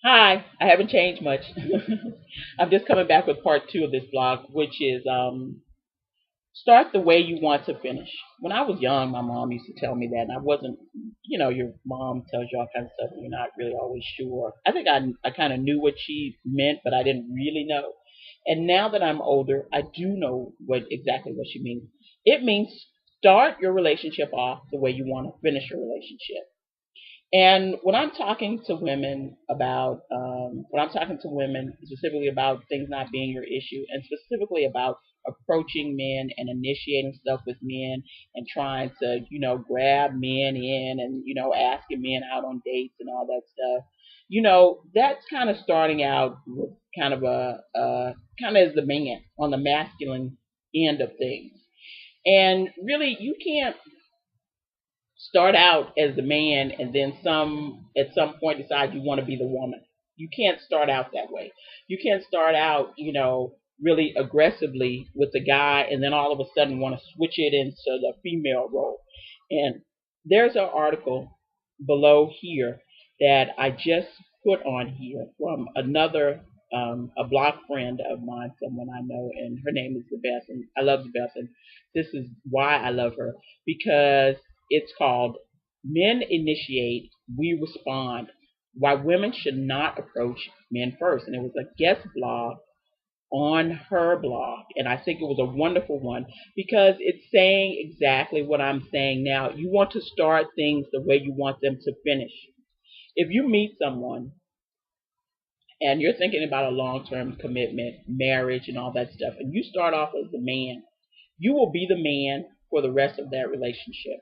Hi, I haven't changed much. I'm just coming back with part two of this blog, which is start the way you want to finish. When I was young, my mom used to tell me that, and I wasn't, your mom tells you all kinds of stuff, and you're not really always sure. I think I kind of knew what she meant, but I didn't really know. And now that I'm older, I do know what she means. It means start your relationship off the way you want to finish your relationship. And when I'm talking to women specifically about things not being your issue, and specifically about approaching men and initiating stuff with men and trying to, grab men in and, asking men out on dates and all that stuff, that's kind of starting out with kind of kind of as the man on the masculine end of things. And really, you can't start out as the man and then at some point decide you want to be the woman. You can't start out that way. You can't start out, really aggressively with the guy and then all of a sudden want to switch it into the female role. And there's an article below here that I just put on here from another a block friend of mine, someone I know, and her name is the best, and I love the best, and this is why I love her, because it's called Men Initiate, We Respond, Why Women Should Not Approach Men First. And it was a guest blog on her blog. And I think it was a wonderful one because it's saying exactly what I'm saying now. You want to start things the way you want them to finish. If you meet someone and you're thinking about a long term commitment, marriage, and all that stuff, and you start off as the man, you will be the man for the rest of that relationship.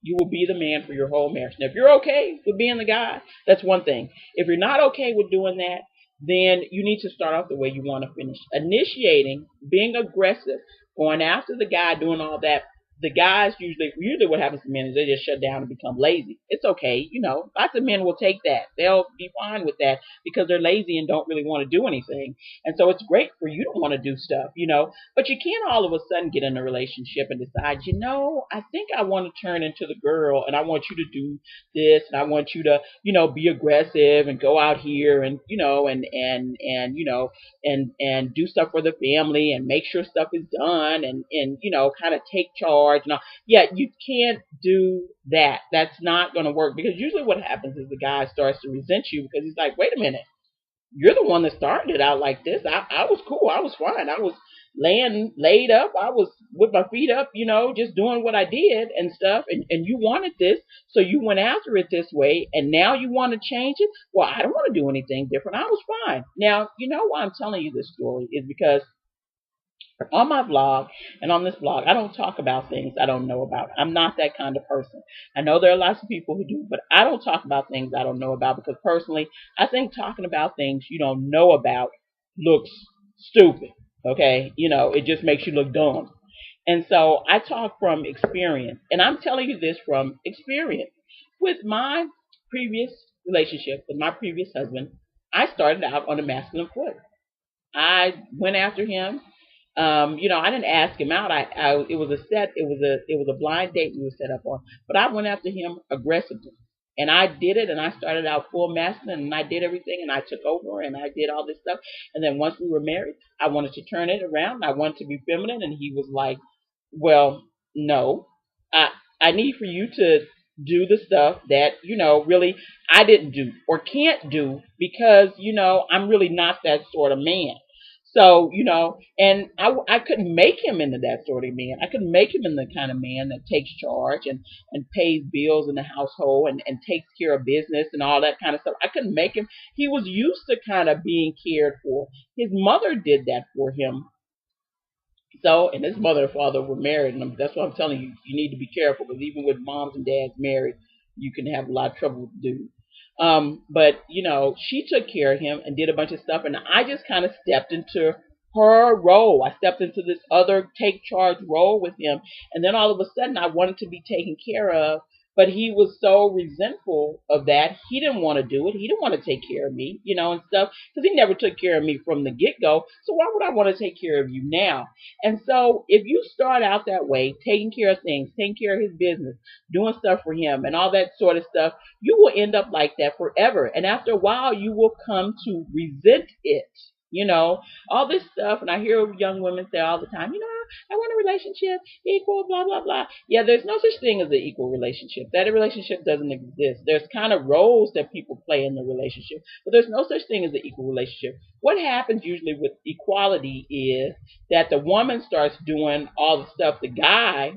You will be the man for your whole marriage. Now, if you're okay with being the guy, that's one thing. If you're not okay with doing that, then you need to start off the way you want to finish. Initiating, being aggressive, going after the guy, doing all that. The guys usually what happens to men is they just shut down and become lazy. It's okay, lots of men will take that. They'll be fine with that because they're lazy and don't really want to do anything. And so it's great for you to want to do stuff. But you can't all of a sudden get in a relationship and decide, I think I want to turn into the girl and I want you to do this and I want you to, be aggressive and go out here and, and do stuff for the family and make sure stuff is done and kind of take charge and all. Yeah, you can't do that. That's not going to work because usually what happens is the guy starts to resent you because he's like, wait a minute, you're the one that started it out like this. I was cool. I was fine. I was laid up. I was with my feet up, just doing what I did and stuff. And you wanted this, so you went after it this way. And now you want to change it. Well, I don't want to do anything different. I was fine. Now, why I'm telling you this story is because on my blog and on this blog, I don't talk about things I don't know about. I'm not that kind of person. I know there are lots of people who do, but I don't talk about things I don't know about because personally, I think talking about things you don't know about looks stupid. Okay? It just makes you look dumb. And so I talk from experience, and I'm telling you this from experience. With my previous relationship, with my previous husband, I started out on a masculine foot. I went after him. I didn't ask him out. It was it was a blind date we were set up on. But I went after him aggressively, and I did it. And I started out full masculine, and I did everything, and I took over, and I did all this stuff. And then once we were married, I wanted to turn it around. And I wanted to be feminine, and he was like, "Well, no, I I need for you to do the stuff that really I didn't do or can't do because I'm really not that sort of man." So, and I couldn't make him into that sort of man. I couldn't make him in the kind of man that takes charge and pays bills in the household and takes care of business and all that kind of stuff. I couldn't make him. He was used to kind of being cared for. His mother did that for him. So, and his mother and father were married, and that's what I'm telling you. You need to be careful because even with moms and dads married, you can have a lot of trouble with the dude. But she took care of him and did a bunch of stuff, and I just kind of stepped into her role. I stepped into this other take charge role with him, and then all of a sudden I wanted to be taken care of, But he was so resentful of that. He didn't want to do it. He didn't want to take care of me, and stuff, because he never took care of me from the get go. So why would I want to take care of you now? And so if you start out that way, taking care of things, taking care of his business, doing stuff for him, and all that sort of stuff, you will end up like that forever. And after a while, you will come to resent it. All this stuff, and I hear young women say all the time, I want a relationship, equal, blah, blah, blah. Yeah, there's no such thing as an equal relationship. That relationship doesn't exist. There's kind of roles that people play in the relationship, but there's no such thing as an equal relationship. What happens usually with equality is that the woman starts doing all the stuff the guy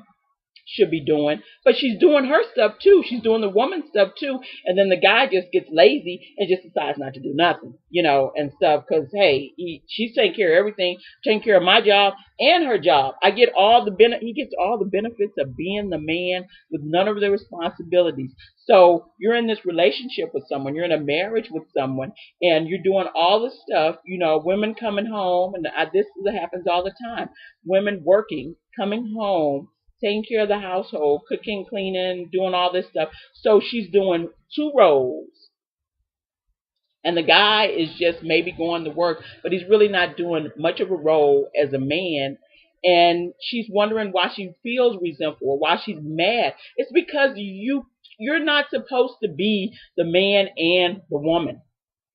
should be doing, but she's doing her stuff too. She's doing the woman stuff too, and then the guy just gets lazy and just decides not to do nothing, and stuff. Because hey, she's taking care of everything, taking care of my job and her job. I get all the He gets all the benefits of being the man with none of the responsibilities. So you're in this relationship with someone, you're in a marriage with someone, and you're doing all the stuff. Women coming home, and this happens all the time. Women working, coming home, taking care of the household, cooking, cleaning, doing all this stuff. So she's doing two roles. And the guy is just maybe going to work, but he's really not doing much of a role as a man. And she's wondering why she feels resentful or why she's mad. It's because you're not supposed to be the man and the woman.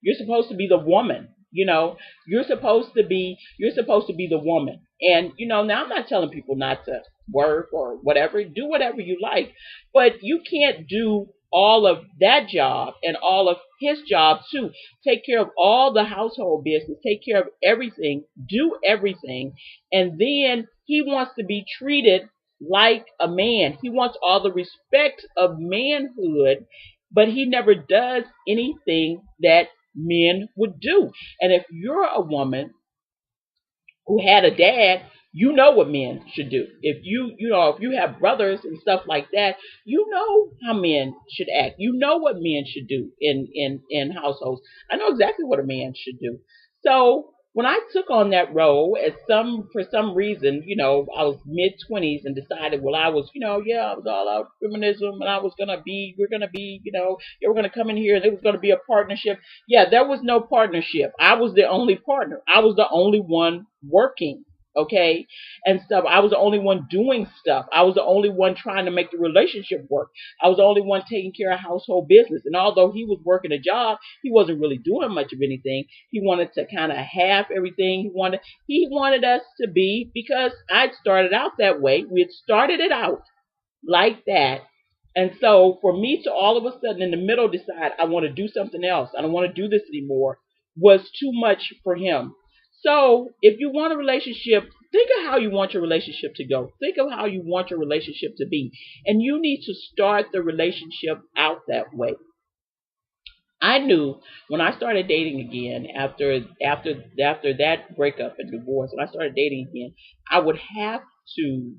You're supposed to be the woman. You're supposed to be the woman. And now I'm not telling people not to work or whatever. Do whatever you like, but you can't do all of that job and all of his job too. Take care of all the household business, take care of everything, do everything, and then he wants to be treated like a man. He wants all the respect of manhood, but he never does anything that men would do. And if you're a woman who had a dad, you know what men should do. If you have brothers and stuff like that, you know how men should act. You know what men should do in households. I know exactly what a man should do. So when I took on that role, for some reason, I was mid-20s and decided, well, I was, I was all out feminism, and we're gonna be, we're gonna come in here, and it was gonna be a partnership. Yeah, there was no partnership. I was the only partner. I was the only one working. Okay, and stuff. I was the only one doing stuff. I was the only one trying to make the relationship work. I was the only one taking care of household business. And although he was working a job, he wasn't really doing much of anything. He wanted to kind of have everything. He wanted us to be, because I'd started out that way. We had started it out like that. And so for me to all of a sudden in the middle decide I want to do something else, I don't want to do this anymore, was too much for him. So if you want a relationship, think of how you want your relationship to go. Think of how you want your relationship to be. And you need to start the relationship out that way. I knew when I started dating again after that breakup and divorce, when I started dating again, I would have to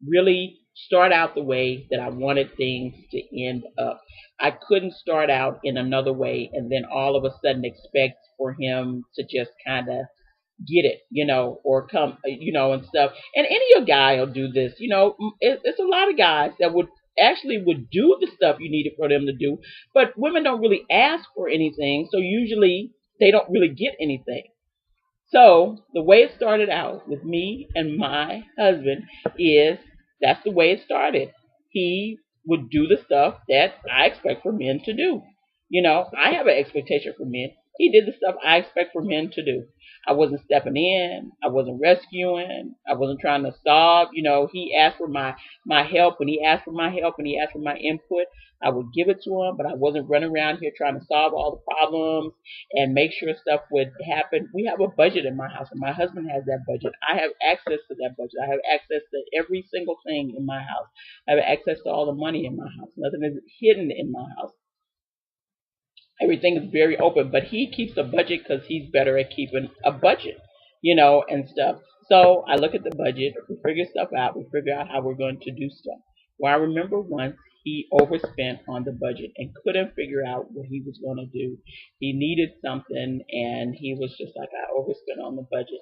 really start out the way that I wanted things to end up. I couldn't start out in another way and then all of a sudden expect for him to just kind of get it, or come, and stuff. And any guy will do this, it's a lot of guys that would do the stuff you needed for them to do, but women don't really ask for anything, so usually they don't really get anything. So the way it started out with me and my husband is that's the way it started. He would do the stuff that I expect for men to do. I have an expectation for men. He did the stuff I expect for men to do. I wasn't stepping in. I wasn't rescuing. I wasn't trying to solve. He asked for my help. When he asked for my help and he asked for my input, I would give it to him, but I wasn't running around here trying to solve all the problems and make sure stuff would happen. We have a budget in my house, and my husband has that budget. I have access to that budget. I have access to every single thing in my house. I have access to all the money in my house. Nothing is hidden in my house. Everything is very open, but he keeps a budget because he's better at keeping a budget, and stuff. So I look at the budget, we figure stuff out, we figure out how we're going to do stuff. Well, I remember once he overspent on the budget and couldn't figure out what he was going to do. He needed something and he was just like, I overspent on the budget.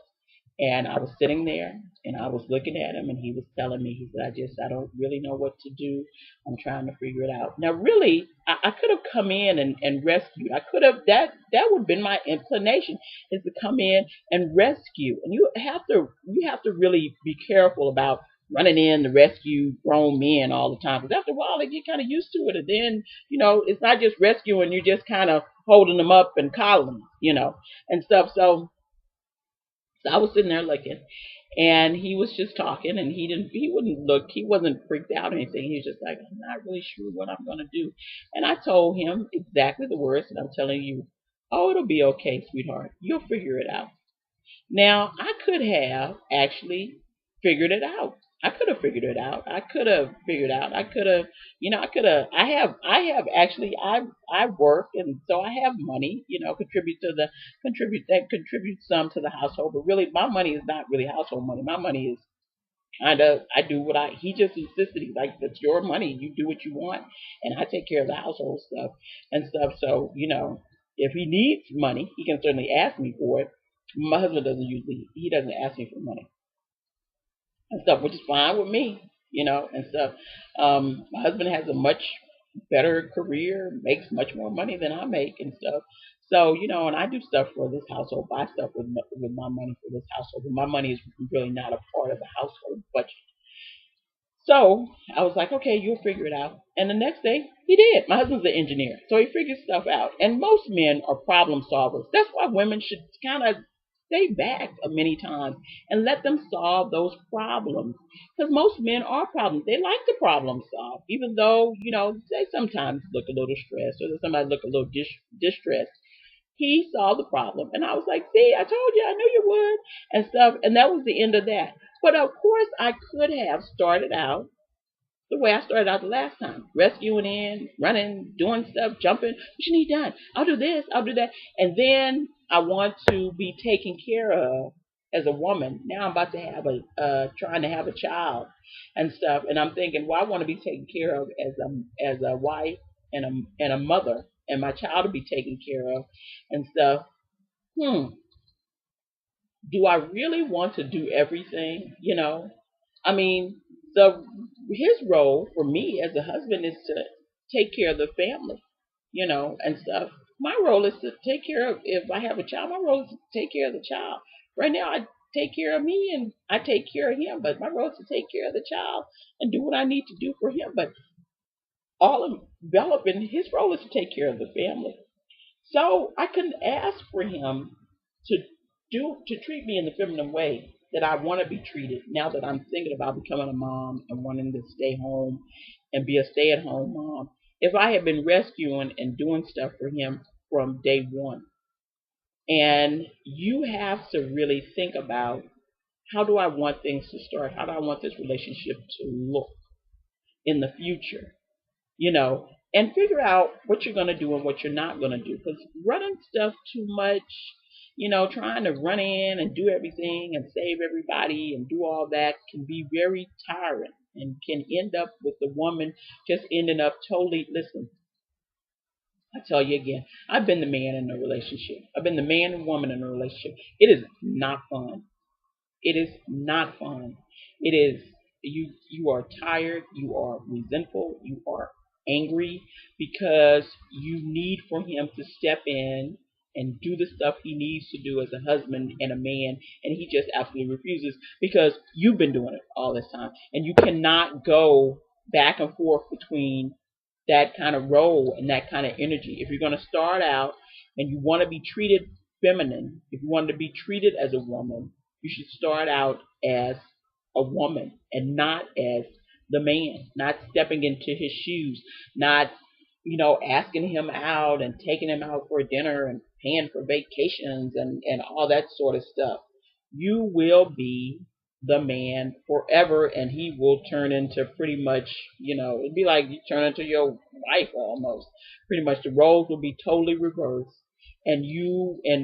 And I was sitting there and I was looking at him and he was telling me, he said, I don't really know what to do. I'm trying to figure it out. Now, really, I could have come in and rescued. I could have, that would have been my inclination, is to come in and rescue. And you have to really be careful about running in to rescue grown men all the time. Because after a while, they get kind of used to it. And then, it's not just rescuing, you're just kind of holding them up and coddling them, and stuff. So I was sitting there looking, and he was just talking, and he wasn't freaked out or anything. He was just like, I'm not really sure what I'm gonna do. And I told him exactly the words that I'm telling you. Oh, it'll be okay, sweetheart. You'll figure it out. Now, I could have actually figured it out. I could have figured it out. I could have figured out. I could have, I could have. I have actually. I work, and so I have money. Contribute some to the household. But really, my money is not really household money. My money is kind of. I do what I. He just insisted. He's like, "That's your money. You do what you want, and I take care of the household stuff and stuff." So if he needs money, he can certainly ask me for it. My husband he doesn't ask me for money and stuff, which is fine with me, and stuff. My husband has a much better career, makes much more money than I make and stuff. So, and I do stuff for this household, buy stuff with my money for this household. But my money is really not a part of the household budget. So I was like, okay, you'll figure it out. And the next day, he did. My husband's an engineer, so he figured stuff out. And most men are problem solvers. That's why women should kind of stay back many times and let them solve those problems. Because most men are problems. They like to problem solve, even though, they sometimes look a little stressed or somebody look a little distressed. He saw the problem, and I was like, see, I told you, I knew you would, and stuff. And that was the end of that. But of course, I could have started out the way I started out the last time, rescuing in, running, doing stuff, jumping. What you need done? I'll do this, I'll do that. And then I want to be taken care of as a woman. Now I'm about to have trying to have a child and stuff. And I'm thinking, well, I want to be taken care of as a wife and a mother, and my child to be taken care of and stuff. Do I really want to do everything? I mean, the his role for me as a husband is to take care of the family, and stuff. My role is to take care of, if I have a child, my role is to take care of the child. Right now, I take care of me and I take care of him, but my role is to take care of the child and do what I need to do for him. But all of developing, his role is to take care of the family. So I couldn't ask for him to to treat me in the feminine way that I want to be treated now that I'm thinking about becoming a mom and wanting to stay home and be a stay at home mom. If I had been rescuing and doing stuff for him from day one. And you have to really think about, how do I want things to start? How do I want this relationship to look in the future? And figure out what you're going to do and what you're not going to do. Because running stuff too much, trying to run in and do everything and save everybody and do all that can be very tiring and can end up with the woman just ending up totally, listen, I tell you again, I've been the man in a relationship. I've been the man and woman in a relationship. It is not fun. It is not fun. It is, you are tired, you are resentful, you are angry because you need for him to step in and do the stuff he needs to do as a husband and a man, and he just absolutely refuses because you've been doing it all this time, and you cannot go back and forth between that kind of role and that kind of energy. If you're going to start out and you want to be treated feminine, if you want to be treated as a woman, you should start out as a woman and not as the man, not stepping into his shoes, not, asking him out and taking him out for dinner and paying for vacations and all that sort of stuff. You will be the man forever, and he will turn into pretty much, it'd be like you turn into your wife almost. Pretty much the roles will be totally reversed. And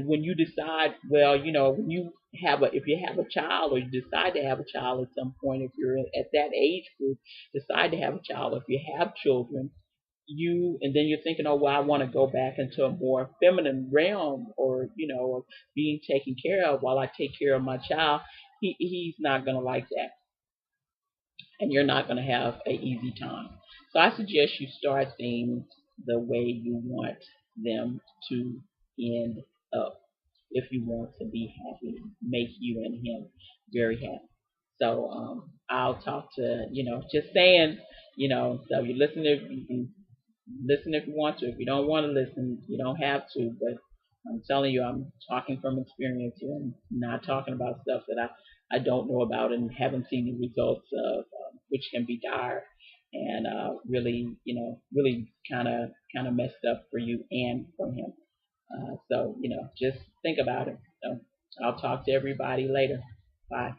when you decide, well, when you if you have a child, or you decide to have a child at some point, if you're at that age group, decide to have a child, if you have children, and then you're thinking, oh, well, I want to go back into a more feminine realm, or or of being taken care of while I take care of my child, he's not gonna like that, and you're not gonna have an easy time. So I suggest you start things the way you want them to end up if you want to be happy, make you and him very happy. So I'll talk to just saying, so you listen, if you can listen if you want to. If you don't want to listen, you don't have to. But I'm telling you, I'm talking from experience here. I'm not talking about stuff that I don't know about and haven't seen the results of, which can be dire and really, really kind of messed up for you and for him. So just think about it. So I'll talk to everybody later. Bye.